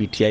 PTI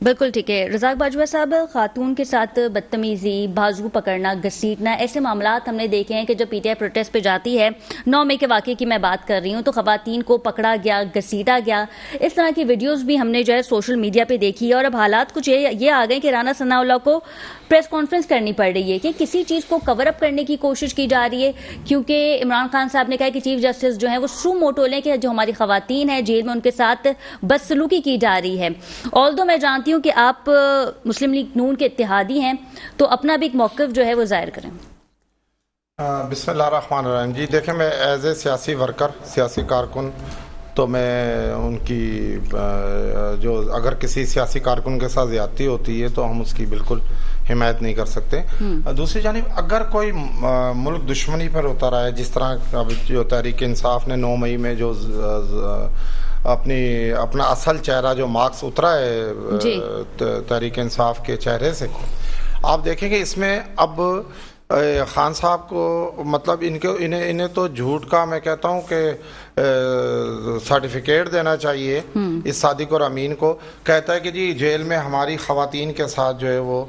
بالکل ٹھیک ہے رزاق باجوہ صاحب، خاتون کے ساتھ بدتمیزی، بازو پکڑنا، گھسیٹنا، ایسے معاملات ہم نے دیکھے ہیں کہ جب پی ٹی آئی پروٹیسٹ پہ جاتی ہے، 9 مئی کے واقعے کی میں بات کر رہی ہوں، تو خواتین کو پکڑا گیا، گھسیٹا گیا، اس طرح کی ویڈیوز بھی ہم نے جو ہے سوشل میڈیا پہ دیکھی ہے. اور اب حالات کچھ یہ آ گئے کہ رانا ثناء اللہ کو پریس کانفرنس کرنی پڑ رہی ہے کہ کسی چیز کو کور اپ کرنے کی کوشش کی جا رہی ہے، کیونکہ عمران خان صاحب نے کہا کہ چیف جسٹس جو ہیں وہ سو موٹو لیں کہ جو ہماری خواتین ہیں جیل میں ان کے ساتھ بدسلوکی کی جا رہی ہے. آلدو میں جانتی ہوں کہ آپ مسلم لیگ نون کے اتحادی ہیں، تو اپنا بھی ایک موقف جو ہے وہ ظاہر کریں. بسم اللہ الرحمن الرحیم. جی دیکھیں، میں ایز اے سیاسی ورکر، سیاسی کارکن، تو میں ان کی جو اگر کسی سیاسی کارکن کے ساتھ زیادتی ہوتی ہے تو ہم اس کی بالکل حمایت نہیں کر سکتے. دوسری جانب اگر کوئی ملک دشمنی پر اترا ہے، جس طرح اب جو تحریک انصاف نے 9 مئی میں جو اپنا اصل چہرہ جو مارکس اترا ہے تحریک انصاف کے چہرے سے، آپ دیکھیں کہ اس میں اب خان صاحب کو مطلب انہیں تو جھوٹ کا میں کہتا ہوں کہ سرٹیفکیٹ دینا چاہیے اس صادق اور امین کو. کہتا ہے کہ جی جیل میں ہماری خواتین کے ساتھ جو ہے وہ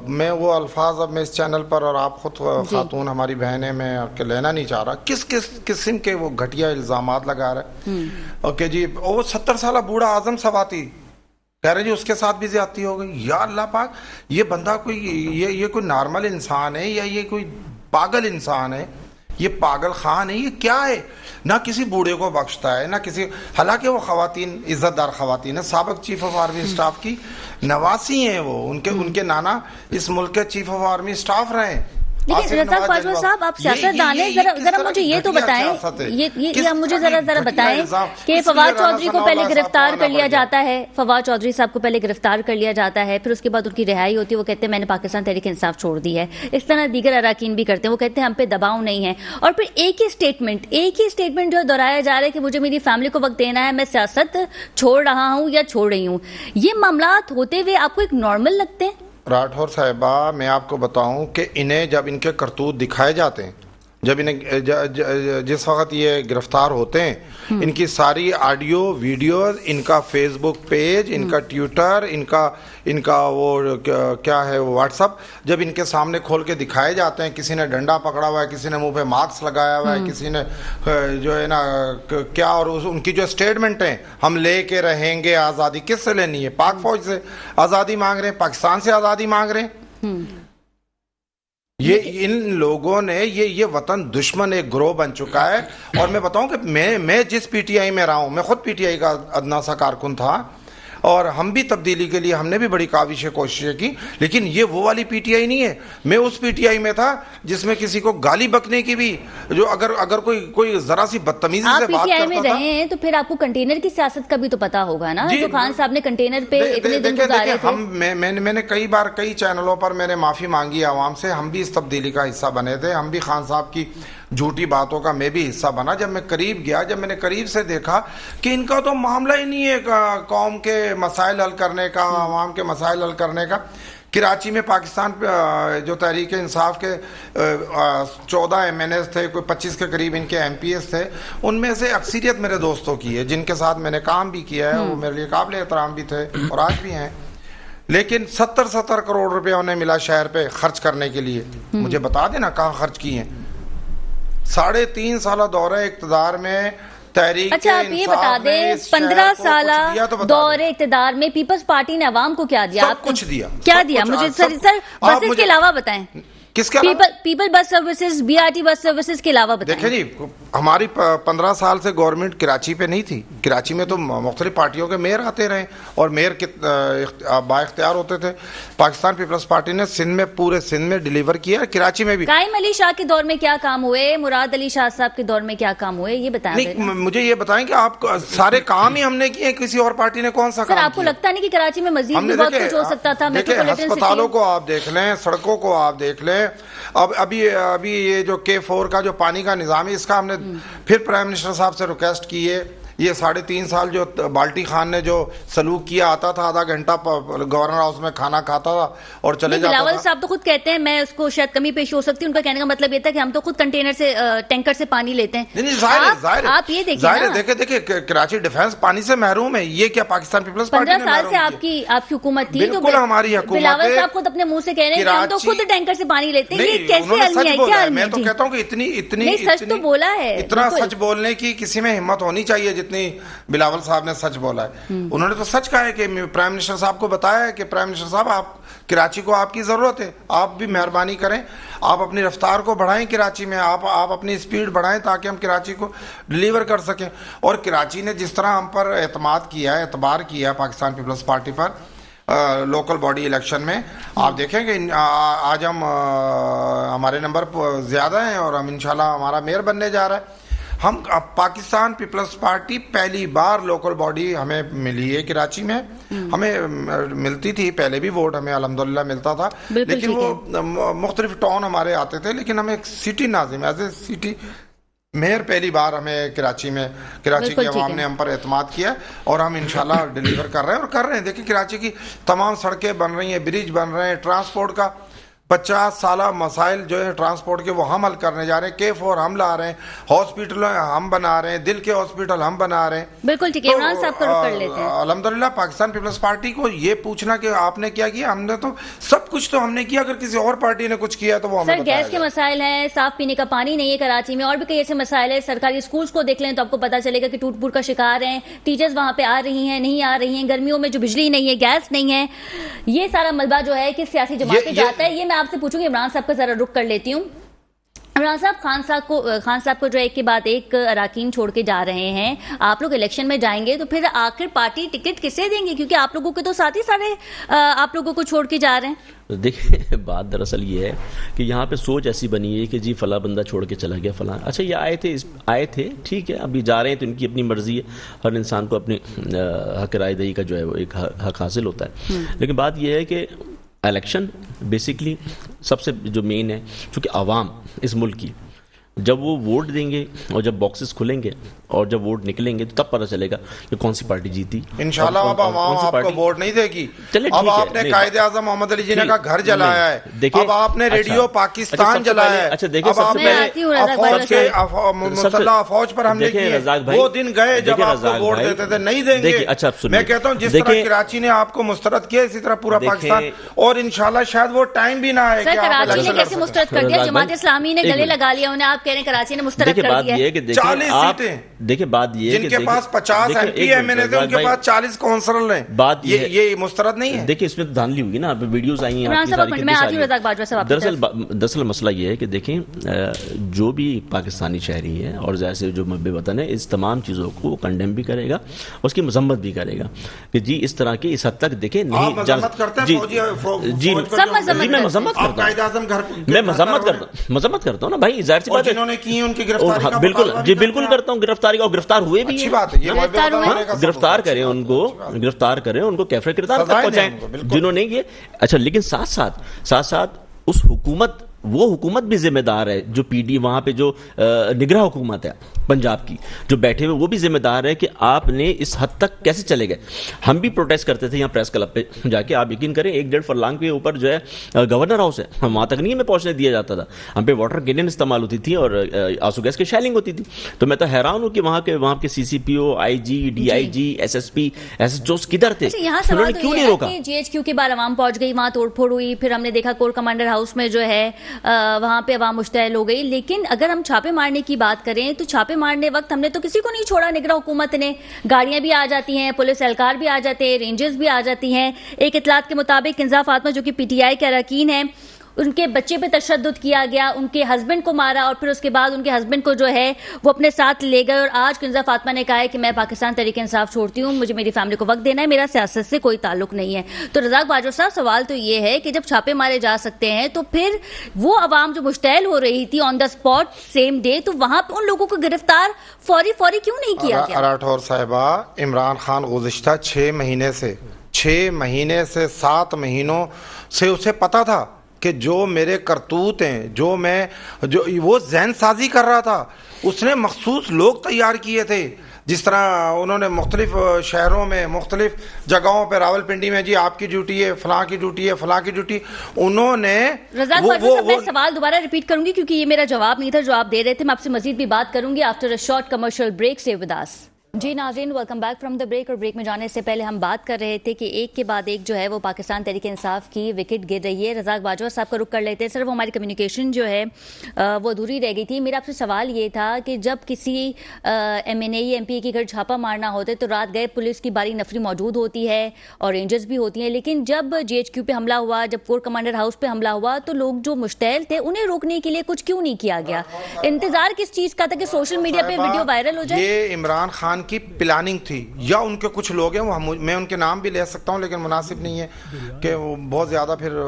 میں وہ الفاظ اب میں اس چینل پر، اور آپ خود خاتون ہماری بہنیں، میں لینا نہیں چاہ رہا، کس قسم کے وہ گھٹیا الزامات لگا رہے اور کہ جی وہ 70 سالہ بوڑھا اعظم سواتی کہہ رہے جی اس کے ساتھ بھی زیادتی ہو گئی. یا اللہ پاک، یہ بندہ کوئی یہ کوئی نارمل انسان ہے یا یہ کوئی پاگل انسان ہے؟ یہ پاگل خان ہے، یہ کیا ہے؟ نہ کسی بوڑھے کو بخشتا ہے، نہ کسی، حالانکہ وہ خواتین عزت دار خواتین ہیں، سابق چیف آف آرمی اسٹاف کی نواسی ہیں وہ، ان کے نانا اس ملک کے چیف آف آرمی اسٹاف رہے ہیں. لیکن رزاق باجوہ صاحب، آپ سیاست دان ہیں، ذرا مجھے یہ تو بتائیں، یہ مجھے ذرا بتائیں کہ فواد چودھری کو پہلے گرفتار کر لیا جاتا ہے، فواد چودھری صاحب کو پہلے گرفتار کر لیا جاتا ہے، پھر اس کے بعد ان کی رہائی ہوتی ہے، وہ کہتے ہیں میں نے پاکستان تحریک انصاف چھوڑ دی ہے. اس طرح دیگر اراکین بھی کرتے ہیں، وہ کہتے ہیں ہم پہ دباؤ نہیں ہے، اور پھر ایک ہی اسٹیٹمنٹ جو دہرایا جا رہا ہے کہ مجھے میری فیملی کو وقت دینا ہے، میں سیاست چھوڑ رہا ہوں یا چھوڑ رہی ہوں. یہ معاملات ہوتے ہوئے آپ کو ایک نارمل لگتے ہیں؟ راٹھور صاحبہ، میں آپ کو بتاؤں کہ انہیں جب ان کے کرتوت دکھائے جاتے ہیں، جب انہیں جس وقت یہ گرفتار ہوتے ہیں، ان کی ساری آڈیو ویڈیوز، ان کا فیس بک پیج، ان کا ٹویٹر، ان کا وہ کیا ہے واٹس اپ، جب ان کے سامنے کھول کے دکھائے جاتے ہیں، کسی نے ڈنڈا پکڑا ہوا ہے، کسی نے منہ پہ ماسک لگایا ہوا ہے، کسی نے جو ہے نا کیا، اور ان کی جو اسٹیٹمنٹ ہیں، ہم لے کے رہیں گے آزادی، کس سے لینی ہے؟ پاک فوج سے آزادی مانگ رہے ہیں، پاکستان سے آزادی مانگ رہے ہیں. یہ ان لوگوں نے یہ وطن دشمن ایک گروہ بن چکا ہے. اور میں بتاؤں کہ میں جس پی ٹی آئی میں رہا ہوں، میں خود پی ٹی آئی کا ادنا سا کارکن تھا، اور ہم بھی تبدیلی کے لیے ہم نے بھی بڑی کاوشیں کوششیں کی، لیکن یہ وہ والی پی ٹی آئی نہیں ہے. میں اس پی ٹی آئی میں تھا جس میں کسی کو گالی بکنے کی بھی، جو اگر کوئی ذرا سی بدتمیزی سے بات کرتا تھا. آپ پی ٹی آئی میں رہے ہیں تو پھر آپ کو کنٹینر کی سیاست کا بھی تو پتا ہوگا نا، جو خان صاحب نے کنٹینر پہ اتنے دن گزارے تھے. میں نے کئی بار کئی چینلوں پر میں نے معافی مانگی عوام سے، ہم بھی اس تبدیلی کا حصہ بنے تھے، ہم بھی خان صاحب کی جھوٹی باتوں کا میں بھی حصہ بنا. جب میں قریب گیا، جب میں نے قریب سے دیکھا کہ ان کا تو معاملہ ہی نہیں ہے قوم کے مسائل حل کرنے کا، عوام کے مسائل حل کرنے کا. کراچی میں پاکستان جو تحریک انصاف کے 14 ایم این ایز تھے، کوئی 25 کے قریب ان کے ایم پی ایس تھے، ان میں سے اکثریت میرے دوستوں کی ہے، جن کے ساتھ میں نے کام بھی کیا ہے، وہ میرے لیے قابل احترام بھی تھے اور آج بھی ہیں. لیکن 70 کروڑ روپے انہیں ملا شہر پہ خرچ کرنے کے لیے. مجھے بتا دینا کہاں خرچ کی ہیں. 3.5 سالہ دورہ اقتدار میں تحریک اچھا آپ یہ بتا دیں، 15 سالہ دور اقتدار میں پیپلز پارٹی نے عوام کو کیا دیا؟ سب کچھ دیا. کیا دیا مجھے سر بس اس کے علاوہ بتائیں. کس کے people bus services, B R T bus services کے علاوہ بتائیں. دیکھیں جی، ہماری 15 سال سے گورنمنٹ کراچی پہ نہیں تھی. کراچی میں تو مختلف پارٹیوں کے میئر آتے رہے اور میئر با اختیار ہوتے تھے. پاکستان پیپلز پارٹی نے سندھ میں، پورے سندھ میں ڈیلیور کیا، کراچی میں بھی. قائم علی شاہ کے دور میں کیا کام ہوئے؟ مراد علی شاہ صاحب کے دور میں کیا کام ہوئے؟ یہ بتائیں. مجھے یہ بتائیں کہ آپ سارے کام ہی ہم نے کیے، کسی اور پارٹی نے کون سا کام کیا؟ آپ کو لگتا نہیں کہ کراچی میں مزید بھی بہت کچھ ہو سکتا تھا؟ ہسپتالوں کو آپ دیکھ لیں، سڑکوں کو آپ دیکھ لیں. ابھی یہ جو K4 کا جو پانی کا نظام ہے، اس کا ہم نے پھر پرائم منسٹر صاحب سے ریکویسٹ کی ہے. یہ 3.5 سال جو بالٹی خان نے جو سلوک کیا, آتا تھا آدھا گھنٹہ گورنر ہاؤس میں کھانا کھاتا تھا اور چلے جاتا تھا. بلاول صاحب تو خود کہتے ہیں, میں اس کو شاید کمی پیش ہو سکتی ہے, ان کا کہنے کا مطلب یہ تھا کہ ہم تو خود کنٹینر سے ٹینکر سے پانی لیتے ہیں. نہیں ظاہر آپ یہ دیکھیں, دیکھیں کراچی ڈیفنس پانی سے محروم ہے. یہ کیا پاکستان پیپلز پارٹی 15 سال سے آپ کی حکومت تھی, بالکل ہماری حکومت. بلاول صاحب خود اپنے منہ سے کہہ رہے ہیں کہ ہم تو خود ٹینکر سے پانی لیتے ہیں. یہ کیسے عالمی ہے, کیا عالمی ہے؟ میں تو کہتا ہوں کہ اتنی سچ تو بولا ہے, اتنا سچ بولنے کی کسی میں ہمت ہونی چاہیے جتنی بلاول صاحب نے سچ بولا ہے. انہوں نے تو سچ کہا ہے کہ پرائم منسٹر صاحب کو بتایا ہے کہ پرائم منسٹر صاحب آپ کراچی کو آپ کی ضرورت ہے, آپ بھی مہربانی کریں, آپ اپنی رفتار کو بڑھائیں کراچی میں, آپ اپنی اسپیڈ بڑھائیں تاکہ ہم کراچی کو ڈلیور کر سکیں. اور کراچی نے جس طرح ہم پر اعتماد کیا ہے, اعتبار کیا ہے پاکستان پیپلز پارٹی پر لوکل باڈی الیکشن میں, آپ دیکھیں کہ آج ہمارے نمبر زیادہ ہیں اور ہم انشاءاللہ ہمارا میئر بننے جا رہا ہے. ہم پاکستان پیپلز پارٹی پہلی بار لوکل باڈی ہمیں ملی ہے کراچی میں. ہمیں ملتی تھی پہلے بھی ووٹ, ہمیں الحمدللہ ملتا تھا, لیکن وہ مختلف ٹاؤن ہمارے آتے تھے, لیکن ہمیں ایک سٹی ناظم ایز اے سٹی میئر پہلی بار ہمیں کراچی کی عوام نے ہم پر اعتماد کیا اور ہم انشاءاللہ ڈلیور کر رہے ہیں اور کر رہے ہیں. دیکھیں کراچی کی تمام سڑکیں بن رہی ہیں, برج بن رہے ہیں, ٹرانسپورٹ کا 50 سالہ مسائل جو ہیں ٹرانسپورٹ کے وہ ہم حل کرنے جا رہے ہیں. K4 ہم لا رہے ہیں, ہاسپٹل ہم بنا رہے ہیں, دل کے ہاسپٹل ہم بنا رہے ہیں. بالکل ٹھیک ہے, عمران صاحب کو رک کر لیتے ہیں. الحمدللہ پاکستان پیپلز پارٹی کو یہ پوچھنا کہ آپ نے کیا کیا, ہم نے تو سب کچھ تو ہم نے کیا, اگر کسی اور پارٹی نے کچھ کیا تو وہ ہمیں سر گیس کے مسائل ہیں, صاف پینے کا پانی نہیں ہے کراچی میں, اور بھی کئی ایسے مسائل ہیں. سرکاری اسکولز کو دیکھ لیں تو آپ کو پتا چلے گا کہ ٹوٹ پھوٹ کا شکار ہیں, ٹیچرز وہاں پہ آ رہی ہیں نہیں آ رہی ہیں, گرمیوں میں جو بجلی نہیں ہے, گیس نہیں ہے, یہ سارا ملبہ جو ہے کہ سیاسی جماعت پہ جاتا ہے. یہ میں آپ سے پوچھوں گی, عمران صاحب کا ذرا رک کر لیتی ہوں. عمران صاحب, خان صاحب کو جو ایک کے بعد ایک اراکین چھوڑ کے جا رہے ہیں, آپ لوگ الیکشن میں جائیں گے تو پھر آخر پارٹی ٹکٹ کسے دیں گے, کیونکہ آپ لوگوں کے تو ساتھ ہی سارے آپ لوگوں کو چھوڑ کے جا رہے ہیں. دیکھیں بات دراصل یہ ہے کہ یہاں پہ سوچ ایسی بنی ہے کہ جی فلاں بندہ چھوڑ کے چلا گیا فلاں, اچھا یہ آئے تھے ٹھیک ہے, ابھی جا رہے ہیں تو ان کی اپنی مرضی ہے, ہر انسان کو اپنی حق رائے دہی کا جو ہے وہ ایک حق حاصل ہوتا ہے. لیکن بات یہ ہے کہ الیکشن بیسکلی سب سے جو مین ہے, چونکہ عوام اس ملک کی جب وہ ووٹ دیں گے اور جب باکسز کھلیں گے اور جب ووٹ نکلیں گے تو تب پتہ چلے گا کہ کون سی پارٹی جیتی. انشاءاللہ اب عوام آپ کو ووٹ نہیں دے گی. اب آپ نے قائد اعظم محمد علی جناح کا گھر جلایا ہے, اب آپ نے ریڈیو پاکستان جلایا ہے, اچھا دیکھیں اب آپ نے مسلح افواج پر حملے کیے, وہ دن گئے جب آپ کو ووٹ دیتے تھے, نہیں دیں گے. میں کہتا ہوں جس طرح کراچی نے آپ کو مسترد کیا اسی طرح پورا پاکستان, اور انشاءاللہ شاید وہ ٹائم بھی نہ آئے کہ کراچی نے کیسے مسترد کر دیا, جماعت اسلامی نے گلے لگا لیا انہیں, آپ کہہ رہے ہیں کراچی نے مسترد کر دیا ہے. 40 سیٹیں, دیکھیں بات یہ ہے جن کے پاس 50 ایم پی ایم این اے تھے ان کے پاس 40 کونسلر ہیں, بات یہ مسترد نہیں ہے. دیکھیں اس میں دھاندلی ہوئی نا, ویڈیوز آئی ہیں. دراصل مسئلہ یہ ہے کہ دیکھیں جو بھی پاکستانی شہری ہے اور ظاہر سے جو مب وطن ہے, اس تمام چیزوں کو کنڈیم بھی کرے گا, اس کی مذمت بھی کرے گا کہ جی اس طرح کی اس حد تک دیکھیں نہیں. جی میں مذمت کرتا ہوں نا بھائی, ظاہر سی بات ہے, بالکل جی بالکل کرتا ہوں گرفتاری کا, اور گرفتار ہوئے بھی, گرفتار کریں ان کو کیفر کردار تک پہنچائیں جنہوں نے یہ. اچھا لیکن ساتھ ساتھ اس وہ حکومت بھی ذمہ دار ہے جو پی ڈی وہاں پہ جو نگراں حکومت ہے پنجاب کی جو بیٹھے ہوئے, وہ بھی ذمہ دار ہے کہ آپ نے اس حد تک کیسے چلے گئے. ہم بھی پروٹیسٹ کرتے تھے یہاں پریس کلب پہ جا کے, آپ یقین کریں 1.5 فرلانگ کے اوپر جو ہے گورنر ہاؤس ہے, ہم وہاں تک نہیں ہمیں پہنچنے دیا جاتا تھا, ہم پہ واٹر کینن استعمال ہوتی تھی اور آنسو گیس کی شیلنگ ہوتی تھی. تو میں تو حیران ہوں کہ وہاں کے C C P O, I G, D I G, S S P, S H Os کدھر تھے, انہوں نے کیوں نہیں روکا. جی ایچ کیو کے بعد عوام پہنچ گئی, وہاں توڑ پھوڑ ہوئی, پھر ہم نے دیکھا کور کمانڈر ہاؤس میں جو ہے وہاں پہ عوام مشتعل ہو گئی. لیکن اگر ہم چھاپے مارنے کی بات کریں تو چھاپے مارنے وقت ہم نے تو کسی کو نہیں چھوڑا, نگراں حکومت نے, گاڑیاں بھی آ جاتی ہیں, پولیس اہلکار بھی آ جاتے ہیں, رینجرز بھی آ جاتی ہیں. ایک اطلاعات کے مطابق کنزا فاطمہ جو کہ پی ٹی آئی کے اراکین ہیں, ان کے بچے پہ تشدد کیا گیا, ان کے ہسبینڈ کو مارا اور پھر اس کے بعد ان کے ہسبینڈ کو جو ہے وہ اپنے ساتھ لے گئے. اور آج کنزا فاطمہ نے کہا ہے کہ میں پاکستان تحریک انصاف چھوڑتی ہوں, مجھے میری فیملی کو وقت دینا ہے, میرا سیاست سے کوئی تعلق نہیں ہے. تو رزاق باجوہ صاحب سوال تو یہ ہے کہ جب چھاپے مارے جا سکتے ہیں تو پھر وہ عوام جو مشتعل ہو رہی تھی آن دا اسپاٹ سیم ڈے, تو وہاں پہ ان لوگوں کو گرفتار فوری کیوں نہیں کیا گیا؟ راٹھور صاحبہ, عمران خان گزشتہ 6 مہینے سے 7 مہینوں سے اسے پتا تھا کہ جو میرے کرتوت ہیں, جو وہ ذہن سازی کر رہا تھا, اس نے مخصوص لوگ تیار کیے تھے جس طرح انہوں نے مختلف شہروں میں مختلف جگہوں پہ راولپنڈی میں جی آپ کی ڈیوٹی ہے، فلاں کی ڈیوٹی ہے، فلاں کی ڈیوٹی، انہوں نے رزاق باجوہ صاحب، میں سوال دوبارہ ریپیٹ کروں گی کیونکہ یہ میرا جواب نہیں تھا جو آپ دے رہے تھے. میں آپ سے مزید بھی بات کروں گی after a short commercial break. Stay with us. جی ناظرین، welcome back from the break. اور بریک میں جانے سے پہلے ہم بات کر رہے تھے کہ ایک کے بعد ایک جو ہے وہ پاکستان تحریک انصاف کی وکٹ گر رہی ہے. رزاق باجوہ صاحب کا رخ کر لیتے ہیں. صرف ہماری کمیونیکیشن جو ہے وہ ادھوری رہ گئی تھی. میرا آپ سے سوال یہ تھا کہ جب کسی M N A M P کے گھر چھاپا مارنا ہوتا ہے تو رات گئے پولیس کی باری نفری موجود ہوتی ہے اور رینجرز بھی ہوتی ہیں، لیکن جب جی ایچ کیو پہ حملہ ہوا، جب کور کمانڈر ہاؤس پہ حملہ ہوا تو لوگ جو مشتعل تھے انہیں روکنے کے لیے کچھ کیوں نہیں کیا گیا؟ انتظار کس چیز کا تھا کہ سوشل میڈیا پہ ویڈیو وائرل ہو جائے؟ یہ عمران خان کی پلاننگ تھی یا ان کے کچھ لوگ ہیں، میں ان کے نام بھی لے سکتا ہوں لیکن مناسب نہیں ہے کہ بہت زیادہ پھر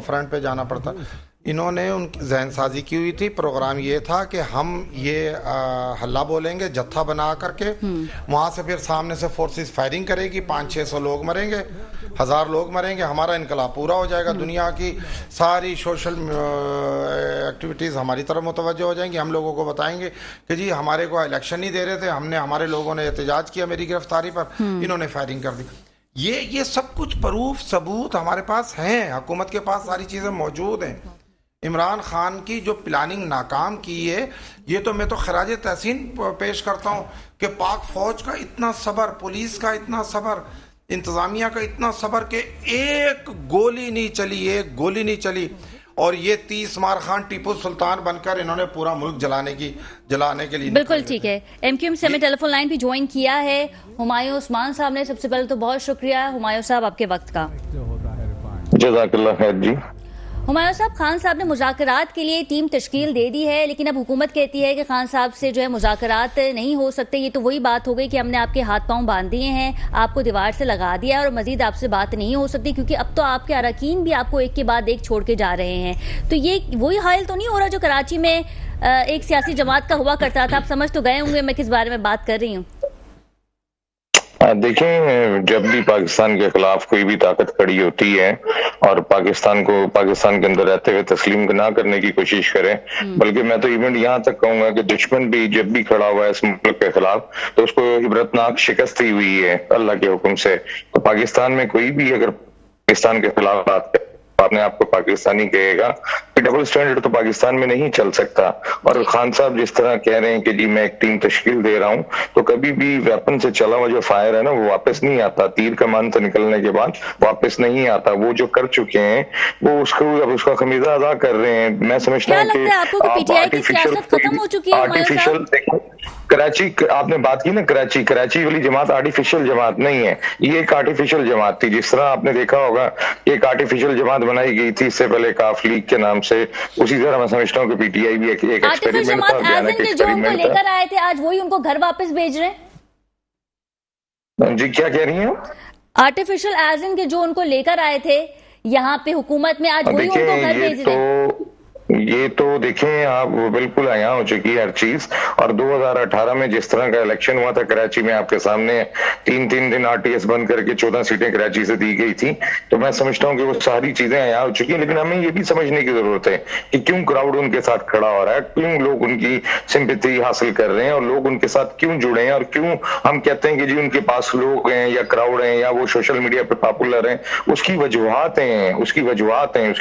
فرنٹ پہ جانا پڑتا. انہوں نے ان کی ذہن سازی کی ہوئی تھی. پروگرام یہ تھا کہ ہم یہ ہلا بولیں گے جتھا بنا کر کے، وہاں سے پھر سامنے سے فورسز فائرنگ کرے گی، 500-600 لوگ مریں گے، 1000 لوگ مریں گے، ہمارا انقلاب پورا ہو جائے گا. دنیا کی ساری سوشل ایکٹیویٹیز ہماری طرف متوجہ ہو جائیں گی. ہم لوگوں کو بتائیں گے کہ جی ہمارے کو الیکشن نہیں دے رہے تھے، ہمارے لوگوں نے احتجاج کیا میری گرفتاری پر، انہوں نے فائرنگ کر دی. یہ سب کچھ پروف ثبوت ہمارے پاس ہیں، حکومت کے پاس ساری چیزیں موجود ہیں. عمران خان کی جو پلاننگ ناکام کی ہے، یہ تو میں تو خراج تحسین پیش کرتا ہوں کہ پاک فوج کا اتنا صبر، پولیس کا اتنا صبر، انتظامیہ کا اتنا صبر کہ ایک گولی نہیں چلی اور یہ 30 مار خان ٹیپو سلطان بن کر انہوں نے پورا ملک جلانے کے لیے. بالکل ٹھیک ہے. ایم کیو ایم سے ہمیں ٹیلی فون لائن بھی جوائن کیا ہے ہمایوں عثمان صاحب نے. سب سے پہلے تو بہت شکریہ ہمایوں صاحب آپ کے وقت کا. جزاک اللہ خیر. جی ہمایوں صاحب، خان صاحب نے مذاکرات کے لیے ٹیم تشکیل دے دی ہے، لیکن اب حکومت کہتی ہے کہ خان صاحب سے جو ہے مذاکرات نہیں ہو سکتے. یہ تو وہی بات ہو گئی کہ ہم نے آپ کے ہاتھ پاؤں باندھ دیے ہیں، آپ کو دیوار سے لگا دیا ہے اور مزید آپ سے بات نہیں ہو سکتی، کیونکہ اب تو آپ کے اراکین بھی آپ کو ایک کے بعد ایک چھوڑ کے جا رہے ہیں. تو یہ وہی حال تو نہیں ہو رہا جو کراچی میں ایک سیاسی جماعت کا ہوا کرتا تھا؟ آپ سمجھ تو گئے ہوں گے میں کس بارے میں بات کر رہی ہوں. دیکھیں، جب بھی پاکستان کے خلاف کوئی بھی طاقت کھڑی ہوتی ہے اور پاکستان کے اندر رہتے ہوئے تسلیم نہ کرنے کی کوشش کرے، بلکہ میں تو ایونٹ یہاں تک کہوں گا کہ دشمن بھی جب بھی کھڑا ہوا ہے اس ملک کے خلاف تو اس کو عبرتناک شکست ہی ہوئی ہے اللہ کے حکم سے. تو پاکستان میں کوئی بھی اگر پاکستان کے خلاف بات کرے، اپنے آپ کو پاکستانی کہے گا، کہ ڈبل سٹینڈرڈ تو پاکستان میں نہیں چل سکتا. اور خان صاحب جس طرح کہہ رہے ہیں کہ جی میں ایک ٹیم تشکیل دے رہا ہوں، تو کبھی بھی ویپن سے چلا ہوا جو فائر ہے نا وہ واپس نہیں آتا. تیر کمان سے نکلنے کے بعد واپس نہیں آتا. وہ جو کر چکے ہیں وہ اس کا خمیزہ ادا کر رہے ہیں. میں سمجھتا ہوں کہ آرٹیفیشل کراچی، آپ نے بات کی نا کراچی والی جماعت آرٹیفیشل جماعت نہیں ہے، یہ ایک آرٹیفیشل جماعت تھی. جس طرح آپ نے دیکھا ہوگا کہ ایک آرٹیفیشل جماعت بنائی گئی تھی اس سے پہلے کاف لیگ کے نام سے، اسی طرح میں سمجھتا ہوں کہ پی ٹی آئی بھی ایک ایکسپیریمنٹ تھا. جو ان کو لے کر آئے تھے آج وہی ان کو گھر واپس بھیج رہے ہیں. جی کیا کہہ رہی ہیں؟ آرٹیفیشل ایزن کے جو ان کو لے کر آئے تھے یہاں پہ حکومت میں، آج وہی ان کو گھر بھیج رہے ہیں. یہ تو دیکھیں آپ، بالکل عیاں ہو چکی ہے ہر چیز. اور 2018 میں جس طرح کا الیکشن ہوا تھا کراچی میں، آپ کے سامنے 3 دن آر ٹی ایس بند کر کے 14 سیٹیں کراچی سے دی گئی تھی. تو میں سمجھتا ہوں کہ وہ ساری چیزیں عیاں ہو چکی ہیں. لیکن ہمیں یہ بھی سمجھنے کی ضرورت ہے کہ کیوں کراؤڈ ان کے ساتھ کھڑا ہو رہا ہے، کیوں لوگ ان کی سمپیتھی حاصل کر رہے ہیں اور لوگ ان کے ساتھ کیوں جڑے ہیں، اور کیوں ہم کہتے ہیں کہ جی ان کے پاس لوگ ہیں یا کراؤڈ ہیں یا وہ سوشل میڈیا پہ پاپولر ہیں. اس کی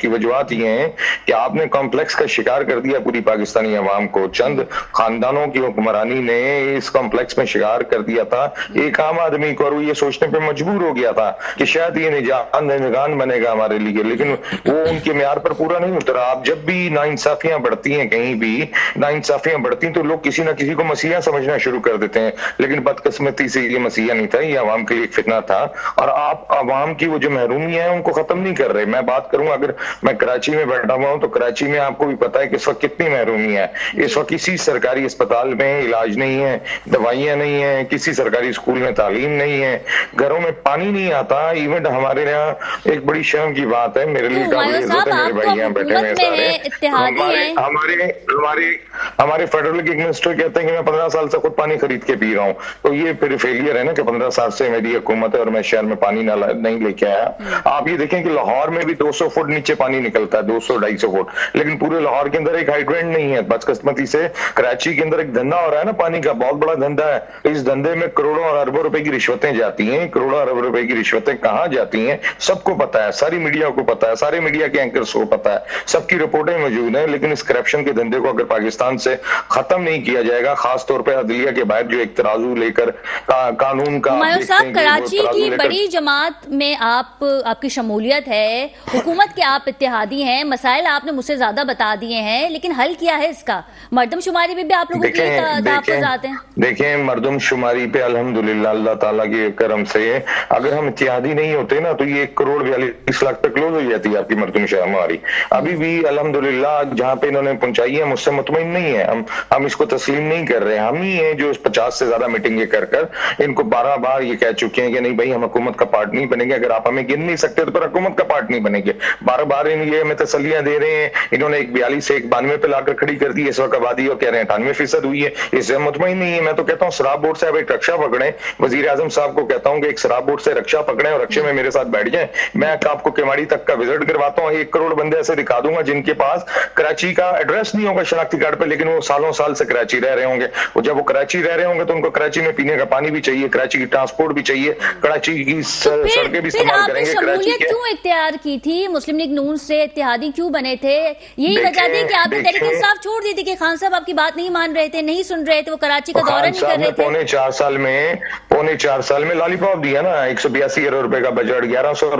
وجوہات یہ ہیں کہ آپ نے کمپلیکس کا شکار کر دیا پوری پاکستانی عوام کو. چند خاندانوں کی حکمرانی نے اس کمپلیکس میں شکار کر دیا تھا ایک عام آدمی کو، اور وہ یہ سوچنے پہ مجبور ہو گیا تھا کہ شاید یہ نجات بنے گا ہمارے لیے. لیکن وہ ان کے معیار پر پورا نہیں اترا. آپ جب بھی ناانصافیاں بڑھتی ہیں، کہیں بھی ناانصافیاں بڑھتی ہیں تو لوگ کسی نہ کسی کو مسیحا سمجھنا شروع کر دیتے ہیں. لیکن بدقسمتی سے یہ مسیحا نہیں تھا، یہ عوام کے لیے ایک فتنہ تھا. اور آپ عوام کی وہ جو محرومیاں ہیں ان کو ختم نہیں کر رہے. میں بات کروں، اگر میں کراچی میں بیٹھا ہوا ہوں تو کراچی میں آپ کو بھی پتا ہے کہ اس وقت کتنی محرومی ہے. اس وقت کسی سرکاری اسپتال میں علاج نہیں ہے، دوائیاں نہیں ہیں، کسی سرکاری اسکول میں تعلیم نہیں ہے، گھروں میں پانی نہیں آتا. ایونٹ ہمارے یہاں ایک بڑی شرم کی بات ہے، میرے لیے قابل عزت ہے، میرے بھائی یہاں بیٹھے ہیں سارے، ہمارے فیڈرل کے منسٹر کہتے ہیں کہ میں 15 سال سے خود پانی خرید کے پی رہا ہوں. تو یہ پھر فیلئر ہے نا کہ 15 سال سے میری حکومت ہے اور میں شہر میں پانی نہیں لے کے آیا. آپ یہ دیکھیں کہ لاہور میں بھی 200 فٹ نیچے پانی نکلتا ہے, 200-250 فٹ, لیکن پورے لاہور کے اندر ایک ہائیڈرینٹ نہیں ہے. بدقسمتی سے کراچی کے اندر ایک دھندا ہو رہا ہے نا پانی کا, بہت بڑا دھندا ہے. اس دھندے میں کروڑوں اور اربوں روپے کی رشوتیں جاتی ہیں. کروڑوں اربوں روپے کی رشوتیں کہاں جاتی ہیں سب کو پتا ہے, ساری میڈیا کو پتا ہے, سارے میڈیا کے اینکرز کو پتا ہے, سب کی رپورٹیں موجود ہیں. لیکن اس کرپشن کے دھندے کو اگر پاکستان سے ختم نہیں کیا جائے گا, خاص طور پہ عدلیہ کے باہر جو ایک ترازو لے کر قانون کا ہمایوں صاحب, کراچی کی بڑی جماعت میں آپ کی شمولیت ہے, حکومت کے آپ اتحادی ہیں, مسائل آپ نے مجھ سے زیادہ بتا دیے ہیں, لیکن حل کیا ہے اس کا؟ مردم شماری میں بھی آپ لوگوں کے تحفظات ہیں. دیکھیں مردم شماری پہ الحمدللہ اللہ تعالیٰ کے کرم سے اگر ہم اتحادی نہیں ہوتے نا تو یہ 1,42,00,000 تک کلوز ہو جاتی ہے آپ کی مردم شماری. ابھی بھی الحمدللہ جہاں پہ انہوں نے پہنچائی ہے مجھ سے مطمئن نہیں ہے, ہم اس کو تسلیم نہیں کر رہے. ہم ہی ہیں جو 50 سے زیادہ میٹنگیں کر ان کو 12 بار یہ کہہ چکے ہیں کہ نہیں بھائی ہم حکومت کا پارٹ نہیں بنیں گے. اگر آپ ہمیں گن نہیں سکتے تو پھر حکومت کا پارٹ نہیں بنیں گے. 12 بار یہ ہمیں تسلیاں دے رہے ہیں. انہوں نے 42 سے 92 پہ لا کر کھڑی کر دی, اس وقت آبادی اور کہہ رہے ہیں 98% ہوئی ہے. اس سے مطمئن نہیں ہے. میں تو کہتا ہوں سراب بورڈ سے اب ایک رکشا پکڑیں. وزیر اعظم صاحب کو کہتا ہوں کہ ایک سراب بورڈ سے رکشا پکڑیں اور رکشے میں میرے ساتھ بیٹھ جائیں. میں آپ کو کیواڑی تک کا وزٹ کرواتا ہوں. 1 کروڑ بندے ایسے دکھا دوں گا جن کے پاس کراچی کا ایڈریس نہیں ہوگا شناختی کارڈ پہ, لیکن وہ سالوں سال سے کراچی رہ رہے ہوں گے. اور جب وہ کراچی رہ رہے ہوں گے تو ان کو کراچی میں پینے کا پانی بھی چاہیے, کراچی کی ٹرانسپورٹ بھی چاہیے, کراچی کی سڑکیں بھی استعمال کریں گے. شمولیت کیوں اختیار کی تھی, مسلم لیگ نون سے اتحادی کیوں بنے تھے؟ یہی وجہ تھی کہ آپ نے تحریک انصاف چھوڑ دی تھی کہ خان صاحب آپ کی بات نہیں مان رہے تھے, نہیں سن رہے تھے, وہ کراچی کا دورہ نہیں کر رہے تھے. پونے 4 سال میں لالی پاپ دیا نا, 182 ارب روپے کا بجٹ, 1100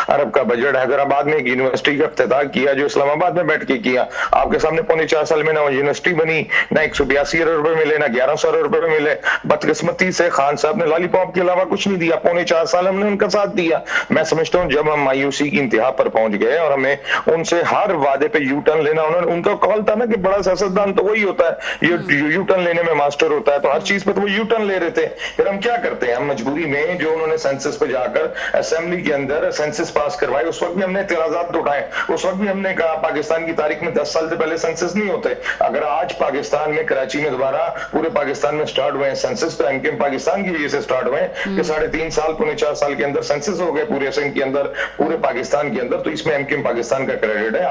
ارب کا بجٹ. حیدرآباد میں ایک یونیورسٹی کا افتتاح کیا جو اسلام آباد میں بیٹھ کے کیا. آپ کے سامنے پونے 4 سال میں نہ یونیورسٹی بنی, نہ 182 ارب روپے ملے, نہ 1100 ارب روپے ملے. بدقسمتی سے خان صاحب نے لالی پاپ کے علاوہ کچھ نہیں دیا. پونے 4 سال ہم نے ان کا ساتھ دیا. میں سمجھتا ہوں جب ہم مایوسی کی انتہا پر پہنچ گئے اور ہمیں ان سے ہر وعدے پہ یو ٹرن لینا, انہوں نے ان کا قول تھا نا کہ بڑا سیاستدان تو وہی ہوتا ہے یو ٹرن لینے میں ماسٹر ہوتا ہے, تو ہر چیز پہ تو وہ یو ٹرن لے رہے تھے. پھر ہم کیا کرتے ہیں, ہم مجبوری میں جو انہوں نے سینسس پہ جا کر اسمبلی کے اندر سینسس پاس کروائے, اس وقت بھی ہم نے اعتراضات اٹھائے. اس وقت بھی ہم نے کہا پاکستان کی تاریخ میں 10 سال سے پہلے سینسس نہیں ہوتے. اگر آج پاکستان میں کراچی میں دوبارہ پورے پاکستان میں سٹارٹ ہوئے ہیں سینسس, تو ایم کیو ایم پاکستان کی وجہ سے سٹارٹ ہوئے ہیں کہ 3.5 سال پونے 4 سال کے اندر سینسس ہو گئے پورے سندھ کے اندر, پورے پاکستان کے اندر. تو اس میں ایم کیو ایم پاکستان کا کریڈٹ ہے.